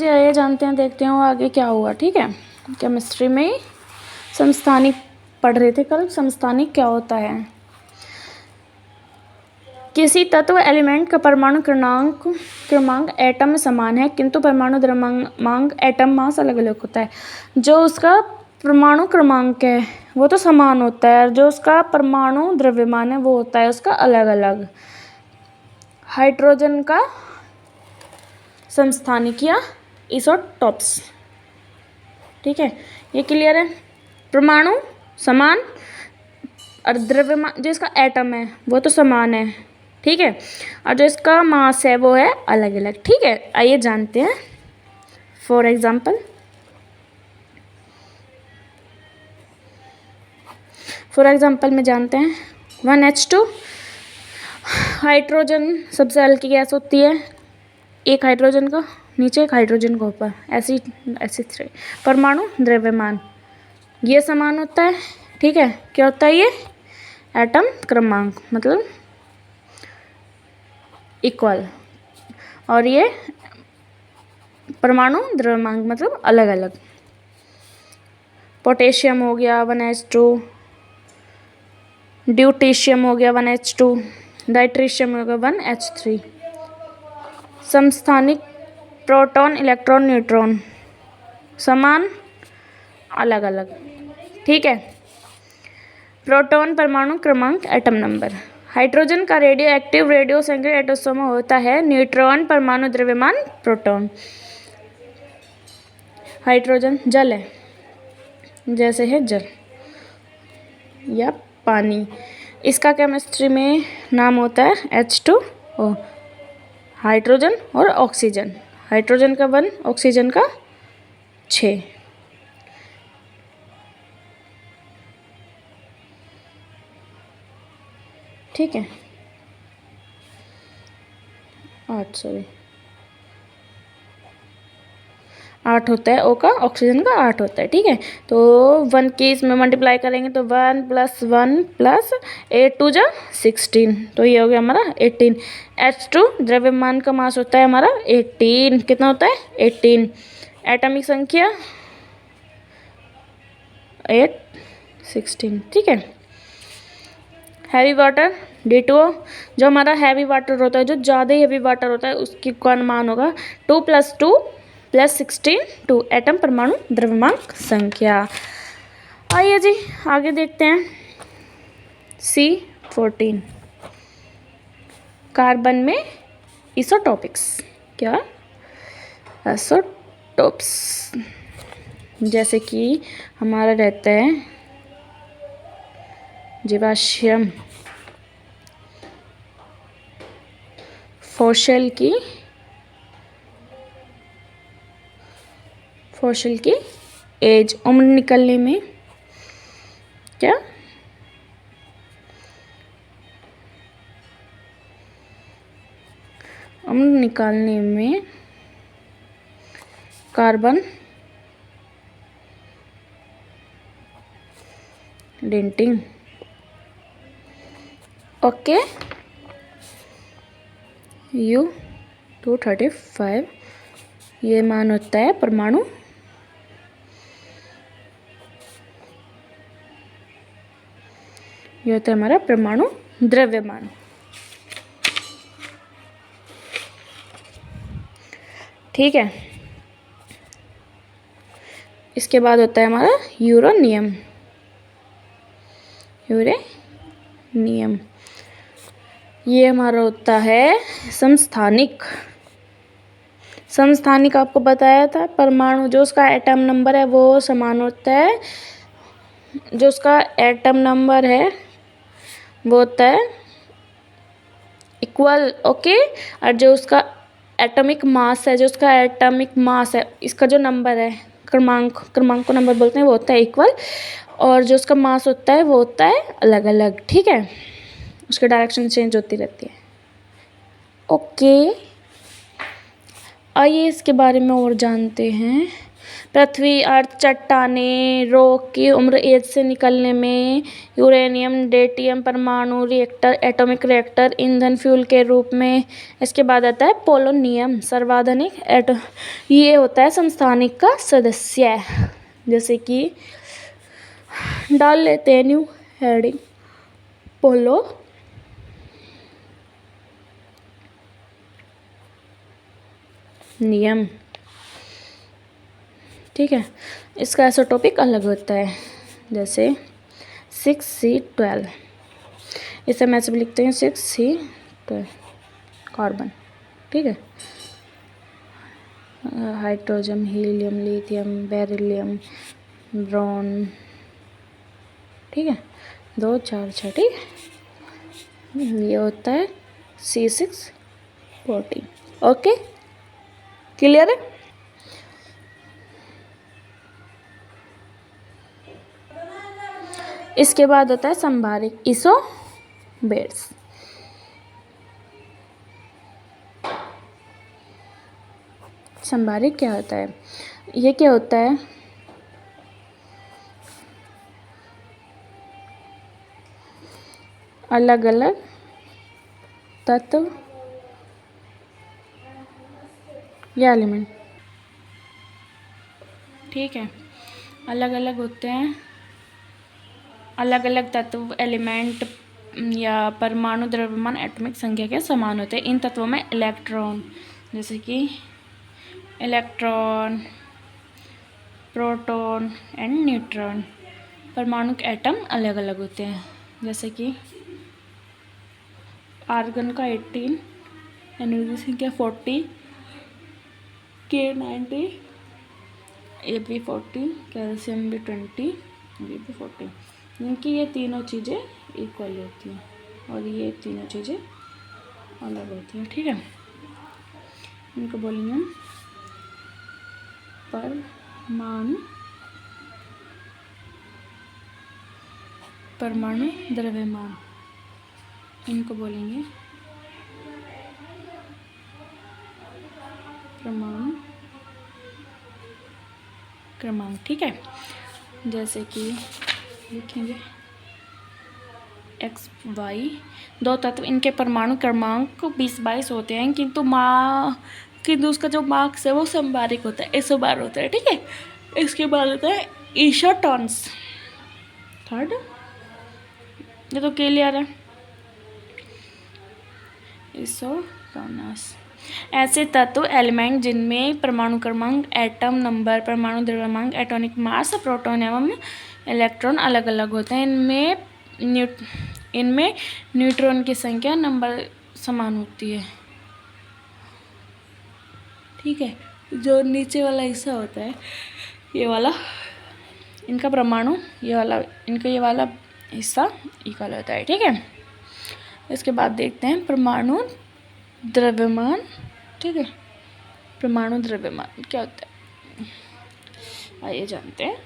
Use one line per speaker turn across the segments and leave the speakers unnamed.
जी, आइए जानते हैं, देखते हैं वो आगे क्या हुआ। ठीक है, केमिस्ट्री में समस्थानिक पढ़ रहे थे कल। समस्थानिक क्या होता है? किसी तत्व एलिमेंट का परमाणु क्रमांक एटम में समान है, किंतु परमाणु द्रव्यमांक एटम मास अलग अलग होता है। जो उसका परमाणु क्रमांक है वो तो समान होता है, और जो उसका परमाणु द्रव्यमान है वो होता है उसका अलग अलग। हाइड्रोजन का समस्थानिक या इसोटोप्स। ठीक है, ये क्लियर है। परमाणु समान और द्रव्यमान जो इसका एटम है वो तो समान है। ठीक है, और जो इसका मास है वो है अलग अलग। ठीक है, आइए जानते हैं। फॉर एग्जाम्पल में जानते हैं 1H2 हाइड्रोजन सबसे हल्की गैस होती है। एक हाइड्रोजन का नीचे, एक हाइड्रोजन का ऊपर, ऐसी परमाणु द्रव्यमान ये समान होता है। ठीक है, क्या होता है ये? एटम क्रमांक मतलब इक्वल, और ये परमाणु द्रव्यमांक मतलब अलग अलग। पोटेशियम हो गया 1H2, ड्यूटेशियम हो गया 1H2, डाइट्रिशियम हो गया 1H3। समस्थानिक प्रोटॉन, इलेक्ट्रॉन, न्यूट्रॉन समान अलग अलग। ठीक है, प्रोटॉन परमाणु क्रमांक एटम नंबर। हाइड्रोजन का रेडियो एक्टिव रेडियो संग्रह एटोसोम होता है। न्यूट्रॉन परमाणु द्रव्यमान प्रोटॉन। हाइड्रोजन जल है, जैसे है जल या पानी। इसका केमिस्ट्री में नाम होता है H2O। हाइड्रोजन और ऑक्सीजन, हाइड्रोजन का 1, ऑक्सीजन का 6। ठीक है, 8 होता है। O का, ऑक्सीजन का 8 होता है। ठीक है, तो 1 के इसमें मल्टीप्लाई करेंगे तो 1 + 1 + 8 2 जा 16, तो ये हो गया हमारा 18। H2 द्रव्यमान का मास होता है हमारा 18। कितना होता है? 18। एटॉमिक संख्या 8 16। ठीक है, हैवी वाटर D2O। जो हमारा हैवी वाटर होता है, जो ज़्यादा हैवी वाटर होता है उसकी का मान होगा 2 + 2 + 16 2 एटम परमाणु द्रव्यमांक संख्या। आइए जी आगे देखते हैं। C14 कार्बन में इसोटॉपिक्स। क्या? आइसोटोप्स। जैसे कि हमारा रहता है जीवाश्म, फॉसिल की एज, उम्र निकलने में क्या? उम्र निकालने में कार्बन डेटिंग। ओके, U235 ये मान होता है परमाणु ये होता है हमारा परमाणु द्रव्यमान। ठीक है, इसके बाद होता है हमारा यूरेनियम। ये हमारा होता है समस्थानिक। समस्थानिक आपको बताया था, परमाणु जो उसका एटम नंबर है वो समान होता है, जो उसका एटम नंबर है वो होता है इक्वल। ओके, और जो उसका एटॉमिक मास है, इसका जो नंबर है, क्रमांक को नंबर बोलते हैं, वो होता है इक्वल, और जो उसका मास होता है वो होता है अलग अलग। ठीक है, उसकी डायरेक्शन चेंज होती रहती है। ओके, आइए इसके बारे में और जानते हैं। पृथ्वी, अर्थ, चट्टानें, रॉक की उम्र एज से निकलने में, यूरेनियम, डेटियम, परमाणु रिएक्टर, एटॉमिक रिएक्टर, ईंधन फ्यूल के रूप में। इसके बाद आता है पोलोनियम, सर्वाधिक ये होता है समस्थानिक का सदस्य। जैसे कि डाल लेते हैं न्यू हेडिंग पोलो नियम। ठीक है, इसका आइसोटोपिक अलग होता है, जैसे 6C12, इसे हम ऐसे भी लिखते हैं 6C12 कार्बन। ठीक है, hydrogen, helium, lithium, beryllium, boron. ठीक है, 2 4 6। ठीक है, ये होता है C614। ओके, क्लियर है। इसके बाद होता है संभारिक इसोबेट्स। संभारिक क्या होता है? ये क्या होता है? अलग अलग तत्व या एलिमेंट। ठीक है, अलग अलग होते हैं, अलग अलग तत्व, एलिमेंट या परमाणु द्रव्यमान एटॉमिक संख्या के समान होते हैं। इन तत्वों में इलेक्ट्रॉन, जैसे कि इलेक्ट्रॉन, प्रोटॉन एंड न्यूट्रॉन, परमाणु के एटम अलग अलग होते हैं। जैसे कि आर्गन का 18, एनर्जी संख्या 40, K90, AB14, कैल्शियम भी 20, AB14। इनकी ये तीनों चीज़ें इक्वल होती हैं और ये तीनों चीज़ें अलग होती हैं। ठीक है, इनको बोलेंगे हम परमाणु द्रव्यमान। इनको बोलेंगे परमाणु क्रमांक। ठीक है, जैसे कि लिखेंगे x y, 2 तत्व, इनके परमाणु क्रमांक 20-22 होते हैं, किंतु उसका जो मार्क्स है वो संभारिक होता है, इsobar होता है। ठीक है, इसके बाद होता है इशोटॉन्स। थर्ड, ये तो क्लियर है, इशोटॉनस। ऐसे तत्व एलिमेंट जिनमें परमाणु क्रमांक, एटम नंबर, परमाणु द्रव्यमान, एटॉमिक मास, प्रोटॉन एवं इलेक्ट्रॉन अलग अलग होते हैं। इनमें न्यूट्रॉन की संख्या नंबर समान होती है। ठीक है, जो नीचे वाला हिस्सा होता है, ये वाला, इनका परमाणु, ये वाला हिस्सा इक्वल होता है। ठीक है, इसके बाद देखते हैं परमाणु द्रव्यमान। ठीक है, परमाणु द्रव्यमान क्या होता है, आइए जानते हैं।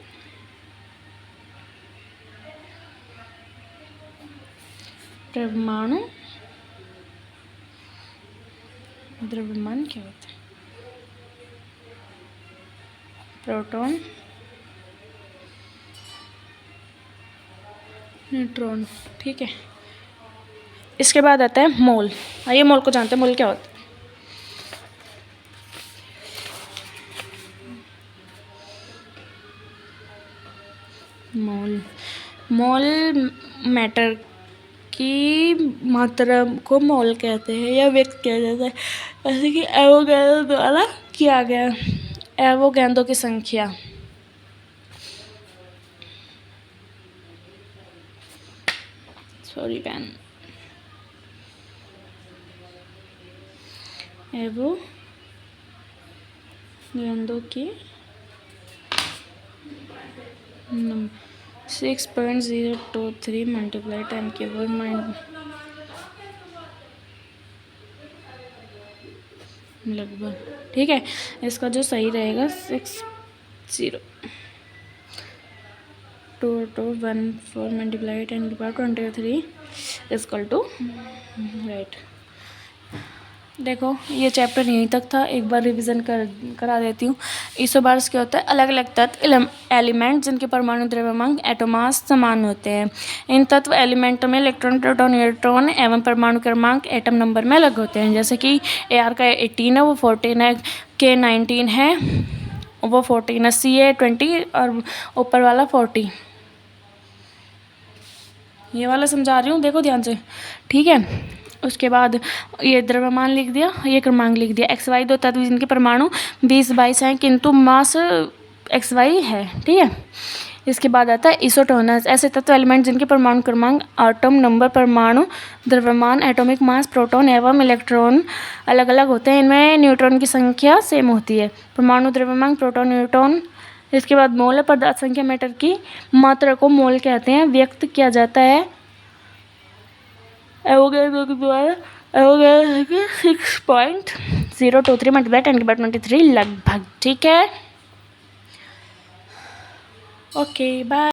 परमाणु द्रव्यमान क्या होता है? Proton, neutron. ठीक है, इसके बाद आता है मोल। आइए मोल को जानते हैं, मोल क्या होता है। मोल मैटर की मात्रा को मोल कहते हैं या व्यक्त किया जाता है, जैसे कि एवोगैड्रो द्वारा किया गया। एवोगैड्रो की संख्या, सॉरी पेन, एवोगैड्रो की 6.023 मल्टीप्लाई 10⁻⁻, लगभग। ठीक है, इसका जो सही रहेगा 60.214 मल्टीप्लाई 10⁻23 इक्वल टू, राइट। देखो ये चैप्टर यहीं तक था, एक बार रिवीजन करा देती हूँ। इसोबार्स क्या होता है? अलग अलग तत्व एलिमेंट जिनके परमाणु द्रव्यमांक एटम मास समान होते हैं। इन तत्व एलिमेंटों में इलेक्ट्रॉन, प्रोटॉन, न्यूट्रॉन एवं परमाणु क्रमांक एटम नंबर में अलग होते हैं। जैसे कि AR का 18 है, वो 14 है, K 19 है, वो 14 है, C है 20 और ऊपर वाला 40। ये वाला समझा रही हूँ, देखो ध्यान से, ठीक है। उसके बाद ये द्रव्यमान लिख दिया, ये क्रमांक लिख दिया। XY दो तत्व जिनके परमाणु 20, 22 हैं किंतु मास XY है, ठीक है। इसके बाद आता है इसोटोनस, ऐसे तत्व एलिमेंट जिनके परमाणु क्रमांक, एटम नंबर, परमाणु द्रव्यमान, एटॉमिक मास, प्रोटॉन एवं इलेक्ट्रॉन अलग अलग होते हैं। इनमें न्यूट्रॉन की संख्या सेम होती है। परमाणु द्रव्यमांक, प्रोटॉन, न्यूट्रॉन। इसके बाद मोल है, पदार्थ संख्या, मैटर की मात्रा को मोल कहते हैं। व्यक्त किया जाता है एवोगैड्रो के द्वारा। एवोगैड्रो 6.023 मल्टीप्लाई 10⁻23 लगभग, ठीक है। Okay bye.